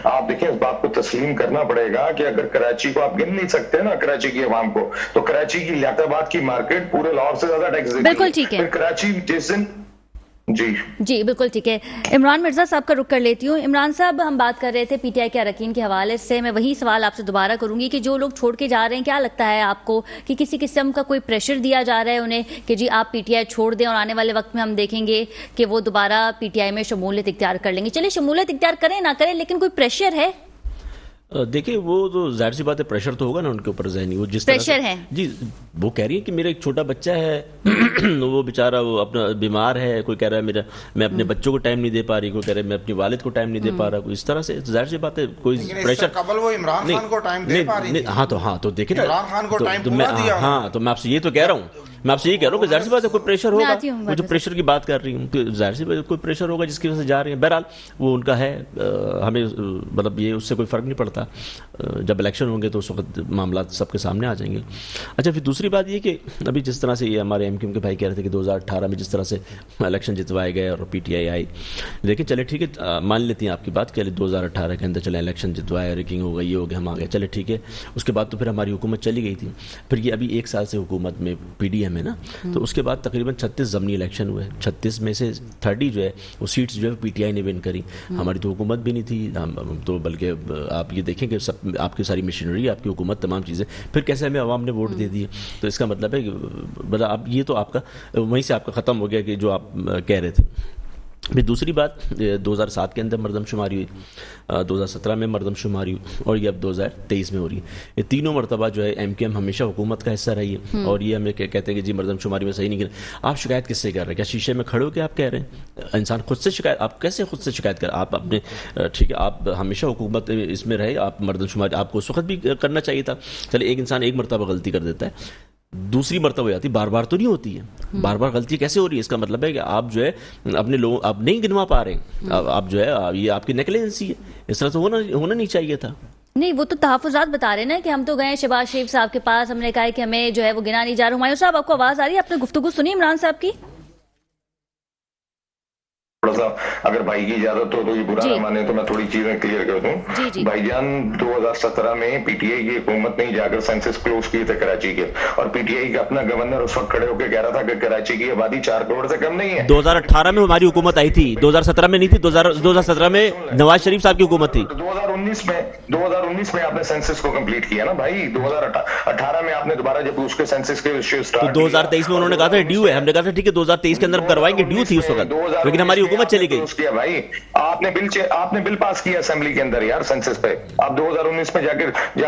آپ دیکھیں اس بات کو تسلیم کرنا پڑے گا کہ اگر کراچی کو آپ گن نہیں سکتے نا, کراچی کی عوام کو, تو کراچی کی لیاقت آباد کی مارکیٹ پورے لاہور سے زیادہ ٹیکس دیتی ہے. بالکل ٹھیک ہے. کراچی جس دن جی بالکل ٹھیک ہے. عمران مرزا صاحب کا رخ کر لیتی ہوں. عمران صاحب, ہم بات کر رہے تھے پی ٹی آئی کے اراکین کے حوالے سے. میں وہی سوال آپ سے دوبارہ کروں گی کہ جو لوگ چھوڑ کے جا رہے ہیں, کیا لگتا ہے آپ کو کہ کسی قسم کا کوئی پریشر دیا جا رہا ہے انہیں کہ جی آپ پی ٹی آئی چھوڑ دیں اور آنے والے وقت میں ہم دیکھیں گے کہ وہ دوبارہ پی ٹی آئی میں شمولیت اختیار کر لیں گے؟ چلیے شمولیت اختیار کریں نہ کریں, لیکن کوئی پریشر ہے؟ دیکھیں وہ تو ظاہر سی بات ہے, پریشر تو ہوگا نا ان کے اوپر ذہنی. وہ جس طرح پریشر ہے جی, وہ کہہ رہی ہے کہ میرا ایک چھوٹا بچہ ہے وہ بیچارہ وہ اپنا بیمار ہے, کوئی کہہ رہا ہے میں اپنے بچوں کو ٹائم نہیں دے پا رہی, کوئی کہہ رہا ہے میں اپنی والد کو ٹائم نہیں دے پا رہا. کوئی اس طرح سے ظاہر سی بات ہے کوئی پریشر قبل وہ عمران خان کو ٹائم دے پا رہی. ہاں تو دیکھیں نا, عمران خان کو ٹائم پورا دیا. ہاں تو میں آپ سے یہ تو کہہ رہا ہوں, میں آپ سے یہ کہہ رہا ہوں کہ ظاہر سی بات ہے کوئی پریشر ہوگا. وہ جو پریشر کی بات کر رہی ہوں کہ ظاہر سی بات کوئی پریشر ہوگا جس کی وجہ سے جا رہے ہیں. بہرحال وہ ان کا ہے, ہمیں مطلب یہ اس سے کوئی فرق نہیں پڑتا. جب الیکشن ہوں گے تو اس وقت معاملات سب کے سامنے آ جائیں گے. اچھا پھر دوسری بات یہ کہ ابھی جس طرح سے یہ ہمارے ایم کیو ایم کے بھائی کہہ رہے تھے کہ 2018 میں جس طرح سے الیکشن جتوائے گئے اور پی ٹی آئی آئی, لیکن چلے ٹھیک ہے مان لیتی ہیں آپ کی بات کہ 2018 کے اندر چلے الیکشن جتوائے, ریکنگ ہو گئی, یہ ہو گیا, ہم آ گئے, چلے ٹھیک ہے. اس کے بعد تو پھر ہماری حکومت چلی گئی تھی. پھر یہ ابھی 1 سال سے حکومت میں پی ڈی ایم ہے نا, تو اس کے بعد تقریباً 36 ضمنی الیکشن ہوئے. 36 میں سے 30 جو ہے وہ سیٹس جو ہے پی ٹی آئی نے ون کری. ہماری تو حکومت بھی نہیں تھی تو, بلکہ آپ یہ دیکھیں کہ سب آپ کی ساری مشینری, آپ کی حکومت, تمام چیزیں, پھر کیسے ہمیں عوام نے ووٹ دے دیے. تو اس کا مطلب ہے کہ مطلب اب یہ تو آپ کا وہیں سے آپ کا ختم ہو گیا کہ جو آپ کہہ رہے تھے. پھر دوسری بات 2007 کے اندر مردم شماری ہوئی, 2017 میں مردم شماری ہوئی, اور یہ اب 2023 میں ہو رہی ہے. یہ تینوں مرتبہ جو ہے ایم کیو ایم ہمیشہ حکومت کا حصہ رہی ہے, اور یہ ہمیں کہتے ہیں کہ جی مردم شماری میں صحیح نہیں کریں. آپ شکایت کس سے کر رہے ہیں؟ کیا شیشے میں کھڑے ہو کے آپ کہہ رہے ہیں؟ انسان خود سے شکایت, آپ کیسے خود سے شکایت کریں؟ آپ اپنے ٹھیک ہے آپ ہمیشہ حکومت اس میں رہے, آپ مردم شماری آپ کو اس وقت بھی کرنا چاہیے تھا. چلے ایک انسان ایک مرتبہ غلطی کر دیتا ہے, دوسری مرتبہ ہو جاتی, بار بار تو نہیں ہوتی ہے. بار بار غلطی کیسے ہو رہی ہے؟ اس کا مطلب ہے کہ آپ جو ہے اپنے لوگوں آپ نہیں گنوا پا رہے ہیں. آپ جو ہے یہ آپ کی نیگلیجنسی ہے, اس طرح سے ہونا نہیں چاہیے تھا. نہیں وہ تو تحفظات بتا رہے ہیں نا کہ ہم تو گئے شہباز شریف صاحب کے پاس, ہم نے کہا کہ ہمیں جو ہے وہ گنا نہیں جا رہا. ہمایوں صاحب آپ کو آواز آ رہی ہے؟ آپ نے گفتگو سنی عمران صاحب کی؟ تھوڑا سا اگر بھائی کی اجازت ہو تو یہ برا نہ مانے تو میں تھوڑی چیزیں کلیئر کر دوں. بھائی جان 2017 میں پی ٹی آئی کی حکومت نے جا کر سینسس کلوز کیے تھے کراچی کے, اور پی ٹی آئی کا اپنا گورنر اس وقت کھڑے ہو کے کہہ رہا تھا کہ کراچی کی آبادی 4 کروڑ سے کم نہیں ہے. 2018 میں ہماری حکومت آئی تھی, 2017 میں نہیں تھی. 2017 میں نواز شریف صاحب کی حکومت تھی. 2019 میں آپ نے سینسس کو کمپلیٹ کیا نا بھائی. 2018 میں آپ نے دوبارہ جب اس کے سینسس کے تو 2023 میں انہوں نے کہا تھا ڈیو ہے, ہم نے کہا تھا ٹھیک ہے 2023 کے اندر کروائیں گے, ڈیو تھی اس وقت, لیکن ہماری حکومت چلی گئی. بھائی آپ نے بل پاس کیا اسمبلی کے اندر یار سینسس پہ. آپ 2019 میں جا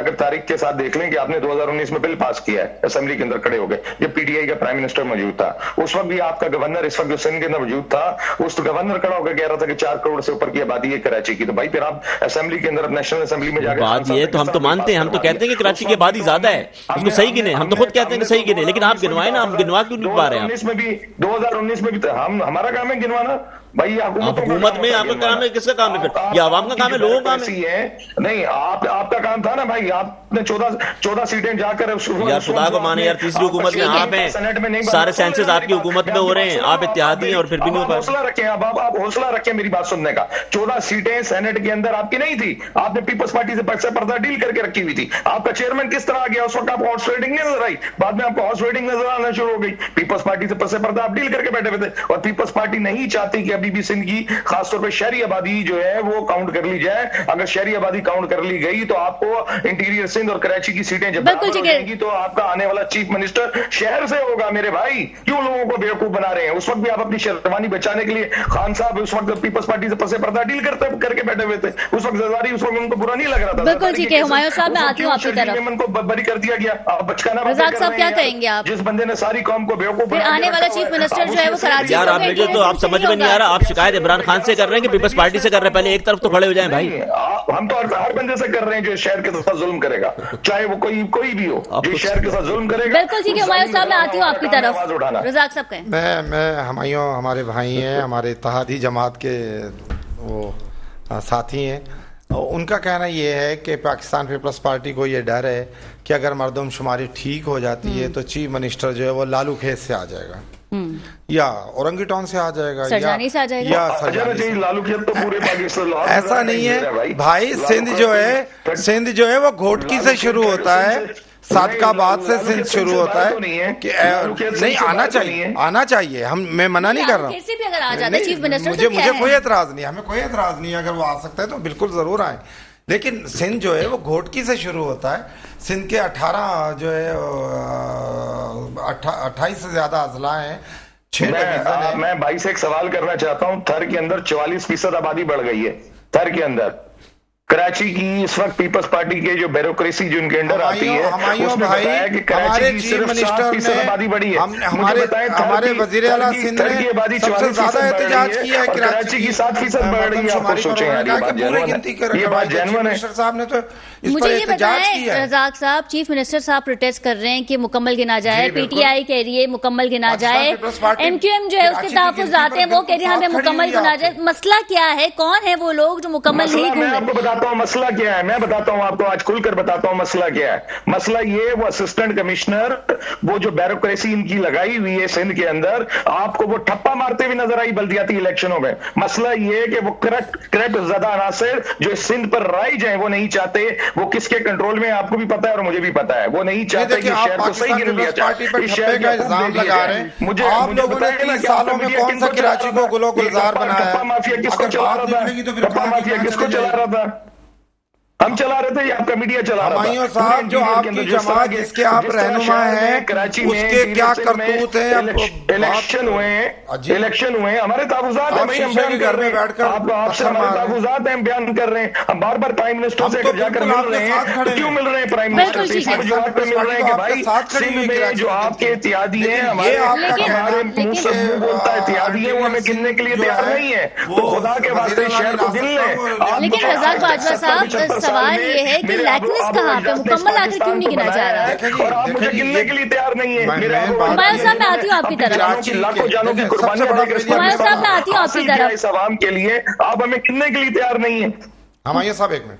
کر تاریخ کے ساتھ دیکھ لیں کہ آپ نے 2019 میں بل پاس کیا ہے اسمبلی کے اندر کھڑے ہو گئے, جب پی ٹی آئی کا پرائم منسٹر موجود تھا. اس وقت بھی آپ کا گورنر اس وقت جو سندھ کے اندر موجود تھا, اس گورنر کھڑا ہو کے کہہ رہا تھا کہ 4 کروڑ سے اوپر کی آبادی ہے کراچی کی. تو بھائی پھر آپ اسمبلی کے اندر نیشنل اسمبلی میں جا کے بات یہ تو ہم تو مانتے ہیں, ہم تو کہتے ہیں کہ کراچی کی آبادی زیادہ ہے, اس کو صحیح گنے, ہم تو خود کہتے ہیں کہ صحیح گنے, لیکن آپ گنوائیں نا, ہم گنوا کیوں نہیں پا رہے ہیں. 2019 میں بھی ہمارا کام ہے گنوانا بھائی. حکومت میں آپ کا کام ہے, کس کا کام ہے پھر؟ یہ عوام کا کام ہے, لوگوں کا کام ہے. نہیں آپ کا کام تھا نا بھائی, آپ نے 14 سیٹیں جا کر یار خدا کو مانے یار, تیسری حکومت میں آپ ہیں, سارے سینسز آپ کی حکومت میں ہو رہے ہیں, آپ اتحادی ہیں اور پھر بھی نہیں ہو پا. حوصلہ رکھیں آپ حوصلہ رکھیں میری بات سننے کا. 14 سیٹیں سینٹ کے اندر آپ کی نہیں تھی, آپ نے پیپلز پارٹی سے پرسے پردہ ڈیل کر کے رکھی ہوئی تھی. آپ کا چیئرمین کس طرح آ گیا, اس وقت آپ کو ہارس ریڈنگ نہیں نظر آئی, بعد میں آپ کو ہارس ریڈنگ نظر آنا شروع ہو گئی. پیپلز پارٹی سے پرسے پردہ آپ ڈیل کر کے بیٹھے ہوئے تھے, اور پیپلز پارٹی نہیں چاہتی کہ ابھی بھی سندھ کی خاص طور پہ شہری آبادی جو ہے وہ کاؤنٹ کر لی جائے. اگر شہری آبادی کاؤنٹ کر لی گئی تو آپ کو انٹیریئر سندھ اور کراچی کی سیٹیں جب برابر ہو جائیں گی تو آپ کا آنے والا چیف منسٹر شہر سے ہوگا. میرے بھائی کیوں لوگوں کو بیوقوف بنا رہے ہیں؟ اس وقت بھی آپ اپنی شیروانی بچانے کے لیے خان صاحب اس وقت پیپلز پارٹی سے پسے پردہ ڈیل کر کے بیٹھے ہوئے تھے. اس وقت زرداری اس وقت ان کو برا نہیں لگ رہا تھا. بالکل ٹھیک ہے ہمایوں صاحب, میں آتی ہوں آپ کی طرف. ان کو بری کر دیا گیا. آپ بچکانا رزاق صاحب کیا کہیں گے آپ؟ جس بندے نے ساری قوم کو بیوقوف پھر آنے والا چیف منسٹر جو ہے وہ کراچی یار آپ مجھے تو آپ سمجھ میں نہیں آ رہا, آپ شکایت عمران خان سے کر رہے ہیں کہ پیپلز پارٹی سے کر رہے ہیں؟ پہلے ایک طرف تو کھڑے ہو جائیں بھائی. ہم تو ہر بندے سے کر رہے ہیں جو شہر کے ساتھ ظلم کرے گا, چاہے وہ کوئی بھی ہو, جو شہر کے ساتھ ظلم کرے گا. بالکل ٹھیک ہے ہمایوں صاحب, میں آتی ہوں آپ کی طرف. رزاق صاحب کہیں. میں ہمایوں ہمارے بھائی ہیں, ہمارے اتحادی جماعت کے وہ ساتھی ہیں. ان کا کہنا یہ ہے کہ پاکستان پیپلز پارٹی کو یہ ڈر ہے کہ اگر مردم شماری ٹھیک ہو جاتی ہے تو چیف منسٹر جو ہے وہ لالو کھیت سے آ جائے گا, یا اورنگی ٹاؤن سے آ جائے گا, سرجانی سے آ جائے گا. لالو کھیت تو پورے پاکستان. ایسا نہیں ہے بھائی, سندھ جو ہے وہ گھوٹکی سے شروع ہوتا ہے, صادقآباد سے سندھ شروع ہوتا ہے. کہ نہیں آنا چاہیے, میں منع نہیں کر رہا ہوں, مجھے کوئی اعتراض نہیں, ہمیں کوئی اعتراض نہیں. اگر وہ آ سکتا ہے تو بالکل ضرور آئیں, لیکن سندھ جو ہے وہ گھوٹکی سے شروع ہوتا ہے. سندھ کے 18 جو ہے 28 سے زیادہ اضلاع ہیں, 6 ڈویژن ہیں. میں بھائی سے ایک سوال کرنا چاہتا ہوں. تھر کے اندر 44% آبادی بڑھ گئی ہے. تھر کے اندر کراچی کی اس وقت پیپلز پارٹی کے جو بیوروکریسی جو ان کے اندر آتی ہے, اس نے بتایا کہ کراچی کی صرف 7% آبادی بڑھی ہے. ہمارے وزیر اعلیٰ سندھ نے سب سے زیادہ احتجاج کیا ہے, کراچی کی 7% بڑھ رہی ہے. آپ کو سوچیں یہ بات جینوین ہے. صاحب نے تو مجھے یہ بتائیں رزاق صاحب, چیف منسٹر صاحب پروٹیسٹ کر رہے ہیں کہ مکمل گنا جائے, پی ٹی آئی کہہ رہی ہے مکمل گنا جائے, ایم کیو ایم جو ہے اس کے تحفظات ہیں وہ کہہ رہے ہیں ہمیں مکمل گنا جائے. مسئلہ کیا ہے, کون ہے وہ لوگ جو مکمل نہیں گھوم رہے؟ مسئلہ کیا ہے میں بتاتا ہوں آپ کو, آج کھل کر بتاتا ہوں مسئلہ کیا ہے. مسئلہ یہ, وہ اسسٹنٹ کمشنر وہ جو بیوروکریسی ان کی لگائی ہوئی ہے سندھ کے اندر, آپ کو وہ ٹھپا مارتے ہوئے نظر آئی بلدیاتی الیکشنوں میں. مسئلہ یہ کہ وہ کرپٹ زدہ عناصر جو سندھ پر رائج ہیں وہ نہیں چاہتے. وہ کس کے کنٹرول میں آپ کو بھی پتا ہے اور مجھے بھی پتا ہے. وہ نہیں چاہتے کہ شہر کو صحیح گن لیا جائے. اس شہر کا الزام لگا رہے ہیں. مجھے بتائیں نا کہ سالوں میں کون سا کراچی کو گلو گلزار بنایا, ٹھپا مافیا کس کو چلا رہا تھا, ٹھپا مافیا کس کو چلا رہا تھا؟ ہم چلا رہے تھے یا آپ کا میڈیا چلا رہا تھا؟ ہمایوں صاحب جو آپ کی جماعت جس کے آپ رہنما ہیں اس کے کیا کرتوت ہیں. الیکشن ہوئے ہیں, ہمارے تحفظات ہیں, ہم بیان کر رہے ہیں. آپ سے ہمارے تحفظات ہیں, ہم بیان کر رہے ہیں. ہم بار بار پرائم منسٹر سے جا کر مل رہے ہیں. کیوں مل رہے ہیں پرائم منسٹر سے؟ اس جو آپ مل رہے ہیں کہ بھائی سندھ میں جو آپ کے اتحادی ہیں, ہمارے منہ سے منہ بولتا اتحادی ہیں, وہ ہمیں گننے کے لیے تیار نہیں ہے. تو خدا کے واسطے شہر کو گن لیں. لیکن رزاق باجوہ صاحب سوال یہ ہے کہ لیکنس کہاں پہ, مکمل آخر کیوں نہیں گنا جا رہا؟ اور آپ مجھے گننے کے لیے تیار نہیں ہیں. ہمایوں صاحب میں آتی ہوں آپ کی طرف. لاکھوں جانوں کی قربانیاں ہمایوں صاحب میں آتی ہوں آپ کی طرف. اس عوام کے لیے آپ ہمیں گننے کے لیے تیار نہیں ہیں. ہمایوں صاحب ایک منٹ,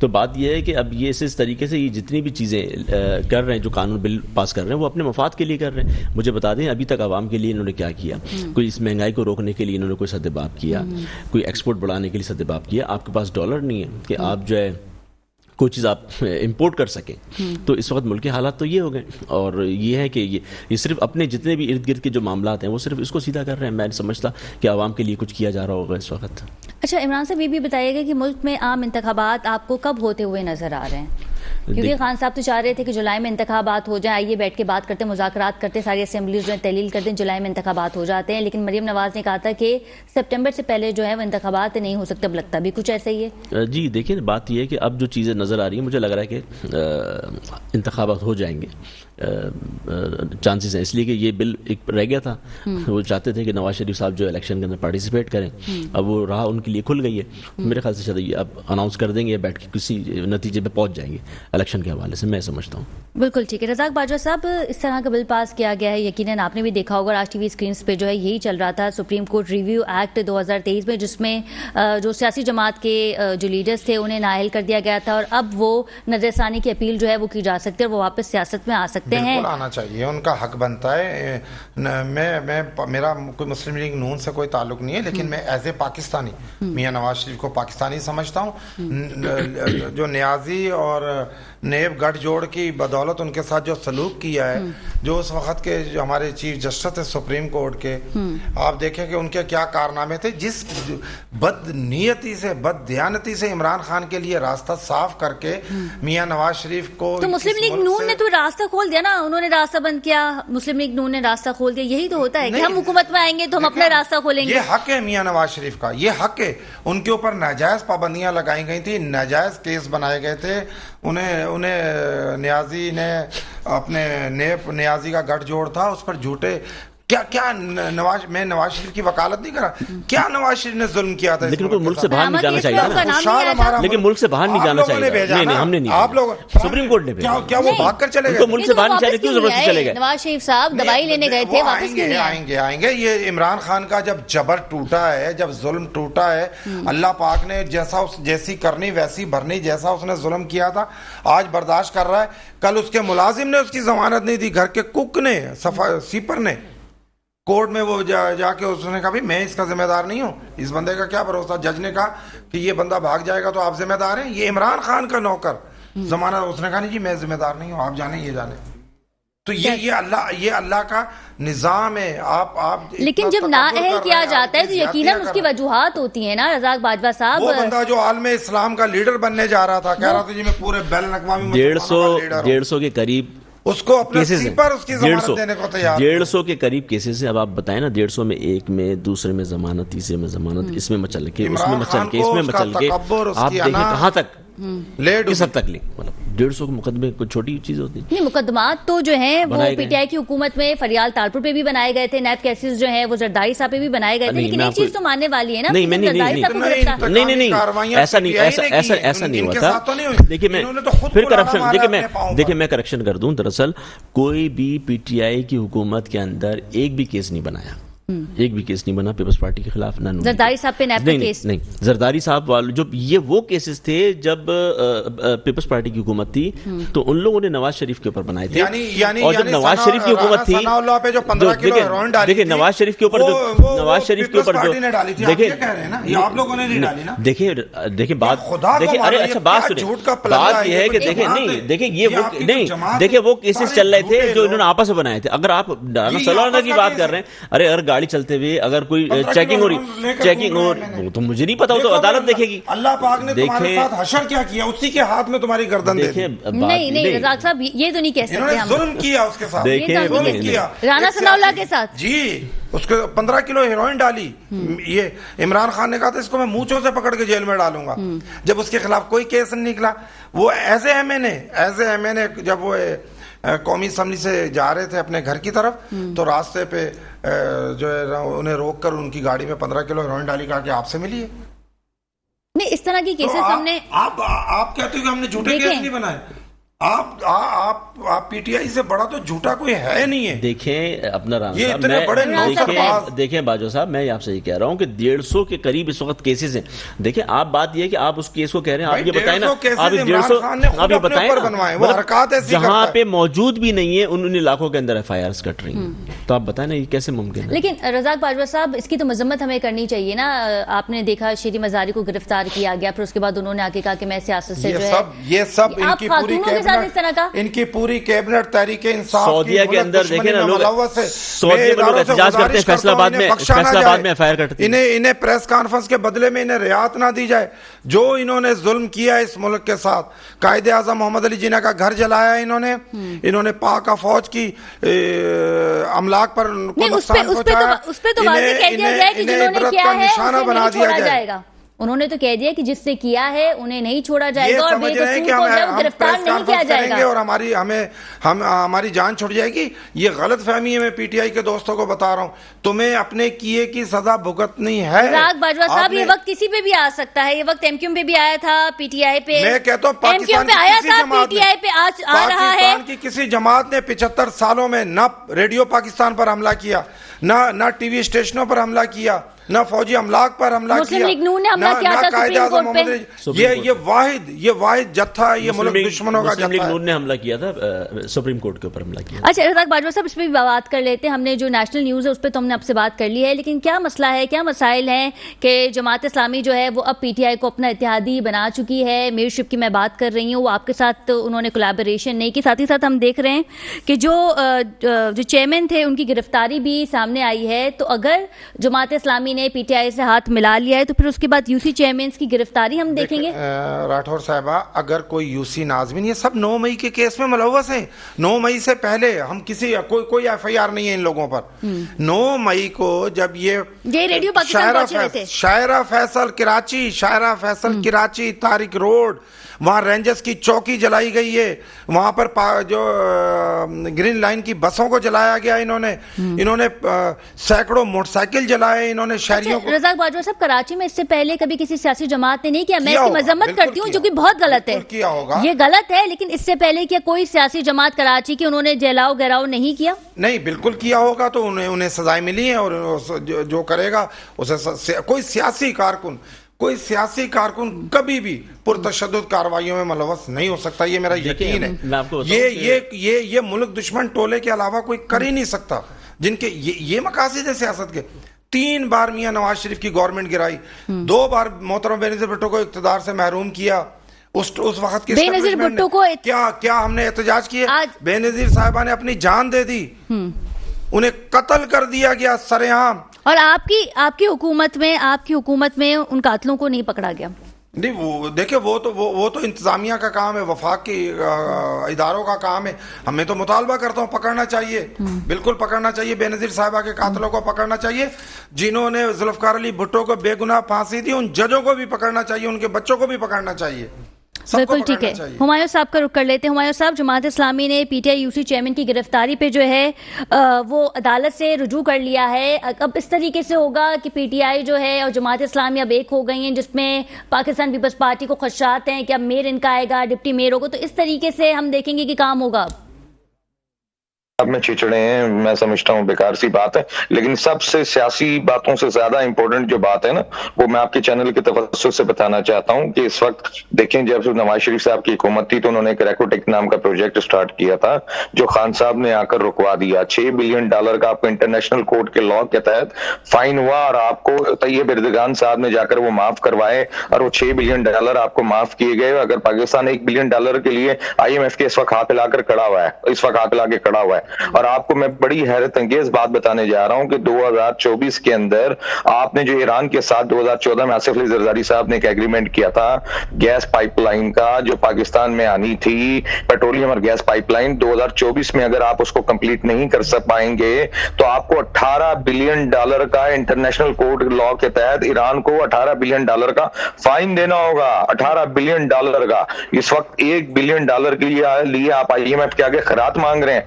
تو بات یہ ہے کہ اب یہ اس طریقے سے یہ جتنی بھی چیزیں کر رہے ہیں, جو قانون بل پاس کر رہے ہیں, وہ اپنے مفاد کے لیے کر رہے ہیں. مجھے بتا دیں ابھی تک عوام کے لیے انہوں نے کیا کیا. کوئی اس مہنگائی کو روکنے کے لیے انہوں نے کوئی سدباب کیا, کوئی ایکسپورٹ بڑھانے کے لیے سدباب کیا. آپ کے پاس ڈالر نہیں ہے کہ آپ جو ہے کوئی چیز آپ امپورٹ کر سکیں. تو اس وقت ملک کے حالات تو یہ ہو گئے, اور یہ ہے کہ یہ صرف اپنے جتنے بھی ارد گرد کے جو معاملات ہیں وہ صرف اس کو سیدھا کر رہے ہیں. میں سمجھتا کہ عوام کے لیے کچھ کیا جا رہا ہوگا اس وقت. اچھا عمران صاحب, یہ بھی بتائیے گا کہ ملک میں عام انتخابات آپ کو کب ہوتے ہوئے نظر آ رہے ہیں؟ کیونکہ خان صاحب تو چاہ رہے تھے کہ جولائی میں انتخابات ہو جائیں, آئیے بیٹھ کے بات کرتے ہیں, مذاکرات کرتے, ساری اسمبلیز جو ہیں تحلیل کرتے ہیں, جولائی میں انتخابات ہو جاتے ہیں. لیکن مریم نواز نے کہا تھا کہ سپٹمبر سے پہلے جو ہے وہ انتخابات نہیں ہو سکتے. اب لگتا بھی کچھ ایسا ہی ہے. جی دیکھیں, بات یہ ہے کہ اب جو چیزیں نظر آ رہی ہیں, مجھے لگ رہا ہے کہ انتخابات ہو جائیں گے, چانسز ہیں. اس لیے کہ یہ بل ایک رہ گیا تھا, وہ چاہتے تھے کہ نواز شریف صاحب جو الیکشن کے اندر پارٹیسپیٹ کریں. اب وہ راہ ان کے لیے کھل گئی ہے. میرے خیال سے شاید اب اناؤنس کر دیں گے, بیٹھ کے کسی نتیجے پہ پہنچ جائیں گے الیکشن کے حوالے سے, میں سمجھتا ہوں. بالکل ٹھیک ہے. رزاق باجوہ صاحب, اس طرح کا بل پاس کیا گیا ہے, یقیناً آپ نے بھی دیکھا ہوگا, آج ٹی وی اسکرینس پہ جو ہے یہی چل رہا تھا, سپریم کورٹ ریویو ایکٹ 2023 میں, جس میں جو سیاسی جماعت کے جو لیڈرز تھے انہیں نااہل کر دیا گیا تھا, اور اب وہ نظر ثانی کی اپیل جو ہے وہ کی جا سکتی ہے, اور وہ واپس سیاست میں آ سکتے ہیں. بالکل آنا چاہیے, ان کا حق بنتا ہے. میرا کوئی مسلم لیگ نون سے کوئی تعلق نہیں ہے, لیکن میں ایز اے پاکستانی میاں نواز شریف کو پاکستانی سمجھتا ہوں. جو نیازی اور نیب گٹھ جوڑ کی بدولت ان کے ساتھ جو سلوک کیا ہے, جو اس وقت کے جو ہمارے چیف جسٹس ہیں سپریم کورٹ کے, آپ دیکھیں کہ ان کے کیا کارنامے تھے. جس بد نیتی سے, بد دیانتی سے عمران خان کے لیے راستہ صاف کر کے میاں نواز شریف کو, تو مسلم لیگ نون نے تو راستہ کھول دیا نا, انہوں نے راستہ بند کیا, مسلم لیگ نون نے راستہ کھول دیا. یہی تو ہوتا ہے کہ ہم حکومت میں آئیں گے تو ہم اپنا راستہ کھولیں گے. یہ حق ہے میاں نواز شریف کا, یہ حق ہے. ان کے اوپر ناجائز پابندیاں لگائی گئی تھی, ناجائز کیس بنائے گئے تھے. انہیں نیازی نے اپنے نیازی کا گٹھ جوڑ تھا, اس پر جھوٹے کیا میں نواز شریف کی وکالت نہیں کرا, کیا نواز شریف نے ظلم کیا تھا. لیکن کوئی ملک سے باہر نہیں جانا چاہیے, لیکن ملک سے باہر نہیں جانا چاہیے. نہیں, ہم نے نہیں, آپ لوگ سپریم کورٹ نے بھیجا. کیا وہ بھاگ کر چلے گئے؟ ملک سے باہر نہیں چلے, کیوں زبردستی چلے گئے؟ نواز شریف صاحب دوائی لینے گئے تھے, واپس کیوں نہیں آئے؟ آئیں گے. یہ عمران خان کا جب جبر ٹوٹا ہے, جب ظلم ٹوٹا ہے, اللہ پاک نے جیسی کرنی ویسی بھرنی, جیسا اس نے ظلم کیا تھا آج برداشت کر رہا ہے. کل اس کے ملازم نے اس کی ضمانت نہیں دی, گھر کے کک نے, سیپر نے کورٹ میں وہ جا کے اس نے کہا بھی میں اس کا ذمہ دار نہیں ہوں, اس بندے کا کیا بھروسہ. جج نے کہا کہ یہ بندہ بھاگ جائے گا تو آپ ذمہ دار ہیں. یہ عمران خان کا نوکر ضمانت, اس نے کہا نہیں جی میں ذمہ دار نہیں ہوں, آپ جانیں, یہ جانیں. تو یہ اللہ کا نظام ہے. آپ لیکن جب نااہل کیا جاتا ہے تو یقیناً اس کی وجوہات ہوتی ہیں نا. رزاق باجوہ صاحب, وہ بندہ جو عالم اسلام کا لیڈر بننے جا رہا تھا, کہہ رہا تھا جی میں پورے بین الاقوامی 150 کے قریب اس کو اپنے سیپر اس کی ضمانت دینے کو تیار. 150 کے قریب کیسز ہیں. اب آپ بتائیں نا, 150 میں ایک میں, دوسرے میں ضمانت, تیسرے میں ضمانت, اس میں مچل کے, اس میں مچل کے, اس میں مچل کے, آپ دیکھیں کہاں تک کس حد تک لیں. مطلب 150 کے مقدمے کوئی چھوٹی چیز ہوتی ہے؟ نہیں, مقدمات تو جو ہیں وہ پی ٹی آئی کی حکومت میں فریال تالپور پہ بھی بنائے گئے تھے, نیب کیسز جو ہیں وہ زرداری صاحب پہ بھی بنائے گئے تھے. لیکن ایک چیز تو ماننے والی ہے نا, نہیں, ایسا نہیں ہوا تھا. دیکھیں میں کریکشن کر دوں, دراصل کوئی بھی پی ٹی آئی کی حکومت کے اندر ایک بھی کیس نہیں بنایا, ایک بھی کیس نہیں بنا پیپلز پارٹی کے خلاف. نہ زرداری صاحب پہ نیب کا کیس نہیں, زرداری صاحب والے جو یہ وہ کیسز تھے جب پیپلز پارٹی کی حکومت تھی, تو ان لوگوں نے نواز شریف کے اوپر بنائے تھے. اور جب نواز شریف کی حکومت تھی, دیکھیں نواز شریف کے اوپر دیکھیں بات, ارے اچھا بات سنیں, بات یہ ہے کہ دیکھیں یہ وہ نہیں, دیکھیں وہ کیسز چل رہے تھے جو انہوں نے آپس میں بنائے تھے. اگر آپ سلانہ کی بات کر رہے ہیں, ارے اگر گاڑی چلتے ہوئے اگر کوئی چیکنگ ہو رہی, چیکنگ ہو رہی, تو مجھے نہیں پتا, ہو تو عدالت دیکھے گی. اللہ پاک نے تمہارے ساتھ حشر کیا کیا, اسی کے ہاتھ میں تمہاری گردن دے دی. نہیں رزاق صاحب یہ تو نہیں کہہ سکتے ہم, ظلم کیا اس کے ساتھ, رانا ثناء اللہ کے ساتھ. جی اس کو 15 کلو ہیروئن ڈالی. یہ عمران خان نے کہا تھا اس کو میں مونچھوں سے پکڑ کے جیل میں ڈالوں گا. جب اس کے خلاف کوئی کیس نہیں نکلا, وہ ایسے ایم این اے جب وہ قومی اسمبلی سے جا رہے تھے اپنے گھر کی طرف, تو راستے پہ جو ہے انہیں روک کر ان کی گاڑی میں 15 کلو ہیروئن ڈالی, کہا کہ آپ سے ملیے. نہیں, اس طرح کی کیسز ہم نے, آپ کہتے ہو کہ ہم نے جھوٹے کیس نہیں بنائے. آپ پی ٹی آئی سے بڑا تو جھوٹا کوئی ہے نہیں ہے. دیکھیں اپنا رانا یہ صاحب، اتنے بڑے دیکھیں باجوہ صاحب، میں آپ سے یہ کہہ رہا ہوں کہ 150 کے قریب اس وقت کیسز ہیں. دیکھیں آپ بات یہ ہے کہ آپ اس کیس کو کہہ رہے ہیں، آپ یہ بتائیں نا، آپ 150 آپ یہ بتائیں جہاں پہ موجود بھی نہیں ہے ان علاقوں کے اندر ایف آئی آرز کٹ رہی ہیں، تو آپ بتائیں نا یہ کیسے ممکن ہے؟ لیکن رزاق باجوہ صاحب، اس کی تو مذمت ہمیں کرنی چاہیے نا. آپ نے دیکھا شیری مزاری کو گرفتار کیا گیا، پھر اس کے بعد انہوں نے آ کے کہا کہ میں سیاست سے جو ہے یہ سب ان کی پوری کیبنٹ تحریک انصاف سعودیہ کے اندر دیکھیں نا لوگ، سعودیہ میں لوگ احتجاج کرتے ہیں، فیصلہ آباد میں ایف آئی آر کرتے ہیں. انہیں پریس کانفرنس کے بدلے میں انہیں رعایت نہ دی جائے. جو انہوں نے ظلم کیا اس ملک کے ساتھ، قائد اعظم محمد علی جناح کا گھر جلایا انہوں نے پاک فوج کی املاک پر نقصان پہنچایا، اس پہ تو واضح کہہ دیا گیا کہ جنہوں نے کیا ہے اسے نہیں چھوڑا جائے گا. انہوں نے تو کہہ دیا کہ جس نے کیا ہے انہیں نہیں چھوڑا جائے گا اور بے قصور کو جب گرفتار نہیں کیا جائے گا اور ہماری جان چھوٹ جائے گی. یہ غلط فہمی ہے. میں پی ٹی آئی کے دوستوں کو بتا رہا ہوں، تمہیں اپنے کیے کی سزا بھگتنی ہے. رزاق باجوہ صاحب، یہ وقت کسی پہ بھی آ سکتا ہے. یہ وقت ایم کیو ایم پہ بھی آیا تھا، پی ٹی آئی پہ، میں کہتا ہوں ایم کیو ایم پہ آیا تھا، پی ٹی آئی پہ آ رہا ہے. پاکستان کی کسی جماعت نے 75 سالوں میں نہ ریڈیو پاکستان پر حملہ کیا، نہ ٹی وی اسٹیشنوں پر حملہ کیا، نہ فوجی املاک پر حملہ کیا، مسلم لیگ نون نے حملہ کیا تھا سپریم کورٹ پہ. یہ واحد جتھا ہے، یہ ملک دشمنوں کا مسلم لیگ جتھا ہے. نون نے حملہ کیا تھا، سپریم کورٹ کے اوپر حملہ کیا. اچھا رزاق باجوہ صاحب، اس پہ بھی بات کر لیتے ہیں. ہم نے جو نیشنل نیوز ہے اس پہ تو ہم نے آپ سے بات کر لی ہے، لیکن کیا مسئلہ ہے، کیا مسائل ہیں کہ جماعت اسلامی جو ہے وہ اب پی ٹی آئی کو اپنا اتحادی بنا چکی ہے. میئرشپ کی میں بات کر رہی ہوں، وہ آپ کے ساتھ انہوں نے کولیبوریشن نہیں کی. ساتھ ہی ساتھ ہم دیکھ رہے ہیں کہ جو چیئرمین تھے ان کی گرفتاری بھی سامنے آئی ہے. تو اگر جماعت اسلامی نے پی ٹی آئی سے ہاتھ ملا لیا ہے تو پھر اس کے بعد یو سی چیئرمینز کی گرفتاری ہم دیکھیں گے. راٹھور صاحبہ، اگر کوئی یو سی ناظمین، یہ سب 9 مئی کے کیس میں ملوث ہیں. 9 مئی سے پہلے ہم کوئی ایف آئی آر نہیں ہے ان لوگوں پر. 9 مئی کو جب یہ ریڈیو پاکستان پہنچے ہوئے تھے، شاعرہ فیصل کراچی طارق روڈ، وہاں رینجرز کی چوکی جلائی گئی ہے، وہاں پر جو گرین لائن کی بسوں کو جلایا گیا. انہوں نے سینکڑوں موٹر سائیکل جلائے. انہوں نے شہریوں کو. رزاق باجوہ صاحب، کراچی میں اس سے پہلے کبھی کسی سیاسی جماعت نے نہیں کیا. میں اس کی مذمت کرتی ہوں جو کہ بہت غلط ہے، یہ غلط ہے. لیکن اس سے پہلے کیا کوئی سیاسی جماعت کراچی کی انہوں نے جلاؤ گراؤ نہیں کیا؟ نہیں، بالکل کیا ہوگا تو انہیں سزائیں ملی ہیں، اور جو کرے گا اسے کوئی سیاسی کارکن کبھی بھی پرتشدد کارروائیوں میں ملوث نہیں ہو سکتا. یہ میرا یقین ہے. یہ ملک دشمن ٹولے کے علاوہ کوئی کر ہی نہیں سکتا جن کے یہ مقاصد ہے سیاست کے. 3 بار میاں نواز شریف کی گورنمنٹ گرائی، 2 بار محترم بے نظیر بھٹو کو اقتدار سے محروم کیا. اس وقت کی بے نظیر بھٹو کو کیا ہم نے احتجاج کیے؟ بے نظیر صاحبہ نے اپنی جان دے دی، انہیں قتل کر دیا گیا سر عام. اور آپ کی حکومت میں ان قاتلوں کو نہیں پکڑا گیا. نہیں، وہ دیکھیں، وہ تو انتظامیہ کا کام ہے، وفاق کی اداروں کا کام ہے. ہمیں تو مطالبہ کرتا ہوں پکڑنا چاہیے، بالکل پکڑنا چاہیے. بے نظیر صاحبہ کے قاتلوں کو پکڑنا چاہیے. جنہوں نے ذوالفقار علی بھٹو کو بے گناہ پھانسی دی، ان ججوں کو بھی پکڑنا چاہیے، ان کے بچوں کو بھی پکڑنا چاہیے. بالکل ٹھیک ہے. ہمایوں صاحب کا رخ کر لیتے ہیں. ہمایوں صاحب، جماعت اسلامی نے P T I U C chairman کی گرفتاری پہ جو ہے وہ عدالت سے رجوع کر لیا ہے. اب اس طریقے سے ہوگا کہ پی ٹی آئی جو ہے اور جماعت اسلامی اب ایک ہو گئی ہیں، جس میں پاکستان پیپلز پارٹی کو خدشات ہیں کہ اب میئر ان کا آئے گا، ڈپٹی میئر ہوگا. تو اس طریقے سے ہم دیکھیں گے کہ کام ہوگا. اب میں چچڑے ہیں، میں سمجھتا ہوں بیکار سی بات ہے. لیکن سب سے سیاسی باتوں سے زیادہ امپورٹنٹ جو بات ہے نا، وہ میں آپ کے چینل کے توسط سے بتانا چاہتا ہوں کہ اس وقت دیکھیں، جب نواز شریف صاحب کی حکومت تھی تو انہوں نے ایک ریکوٹیک نام کا پروجیکٹ سٹارٹ کیا تھا، جو خان صاحب نے آ کر رکوا دیا. $6 بلین کا آپ کو انٹرنیشنل کورٹ کے لا کے تحت فائن ہوا، اور آپ کو طیب اردگان صاحب نے جا کر وہ معاف کروائے، اور وہ $6 بلین آپ کو معاف کیے گئے. اگر پاکستان $1 بلین کے لیے IMF کے اس وقت ہاتھ ہلا کے کھڑا ہوا ہے. اور آپ کو میں بڑی حیرت انگیز بات بتانے جا رہا ہوں کہ 2024 کے اندر آپ نے جو ایران کے ساتھ 2014 میں آصف علی زرداری صاحب نے ایک ایگریمنٹ کیا تھا گیس پائپ لائن کا، جو پاکستان میں آنی تھی، پیٹرولیم اور گیس پائپ لائن، 2024 میں اگر آپ اس کو کمپلیٹ نہیں کر پائیں گے تو آپ کو $18 بلین کا انٹرنیشنل کورٹ لا کے تحت ایران کو $18 بلین کا فائن دینا ہوگا. $18 بلین کا. اس وقت $1 بلین کے لیے آپ IMF کے آگے خیرات مانگ رہے ہیں.